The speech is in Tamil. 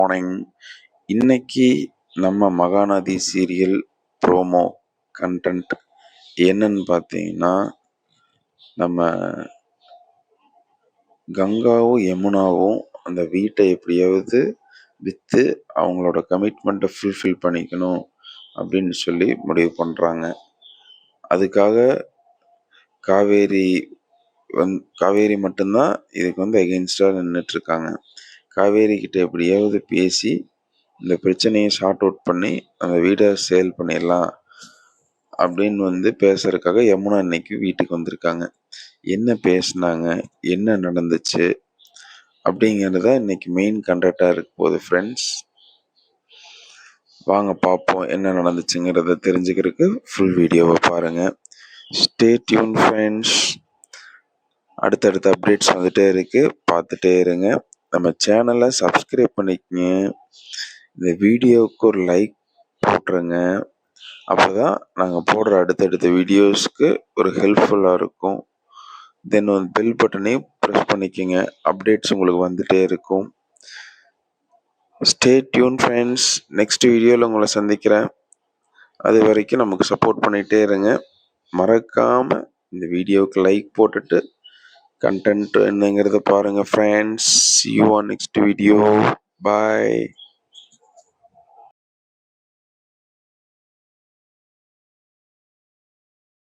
மார்னிங். இன்னைக்கு நம்ம மகாநதி சீரியல் ப்ரோமோ கண்டென்ட் என்னன்னு பார்த்தீங்கன்னா, நம்ம கங்காவும் யமுனாவும் அந்த வீட்டை எப்படியாவது விற்று அவங்களோட கமிட்மெண்ட்டை ஃபுல்ஃபில் பண்ணிக்கணும் அப்படின்னு சொல்லி முடிவு பண்ணுறாங்க. அதுக்காக காவேரி காவேரி மட்டும்தான் இதுக்கு எகெயின்ஸ்டாக நின்றுட்டுருக்காங்க. காவேரி கிட்ட எப்படியாவது பேசி இந்த பிரச்சனையை ஷார்ட் அவுட் பண்ணி அந்த வீடை சேல் பண்ணிடலாம் அப்படின்னு பேசுறதுக்காக யமுனா இன்னைக்கு வீட்டுக்கு வந்திருக்காங்க. என்ன பேசுனாங்க, என்ன நடந்துச்சு அப்படிங்கிறத இன்னைக்கு மெயின் கண்டென்ட்டாக இருக்க போகுது ஃப்ரெண்ட்ஸ். வாங்க பார்ப்போம் என்ன நடந்துச்சுங்கிறத தெரிஞ்சுக்கிறதுக்கு ஃபுல் வீடியோவை பாருங்கள். Stay tune friends. அடுத்தடுத்த அப்டேட்ஸ் வந்துட்டே இருக்கு, பார்த்துட்டே இருங்க. நம்ம சேனலை சப்ஸ்கிரைப் பண்ணிக்கங்க. இந்த வீடியோவுக்கு ஒரு லைக் போட்டுருங்க. அப்போ தான் நாங்கள் போடுற அடுத்தடுத்த வீடியோஸ்க்கு ஒரு ஹெல்ப்ஃபுல்லாக இருக்கும். தென் பெல் பட்டனையும் ப்ரெஸ் பண்ணிக்கோங்க, அப்டேட்ஸ் உங்களுக்கு வந்துட்டே இருக்கும். Stay tune friends. நெக்ஸ்ட் வீடியோவில் உங்களை சந்திக்கிறேன். அது வரைக்கும் நமக்கு சப்போர்ட் பண்ணிகிட்டே இருங்க. மறக்காமல் இந்த வீடியோவுக்கு லைக் போட்டுட்டு கண்டென்ட் என்னங்கிறத பாருங்கள் friends. See you on next video. Bye.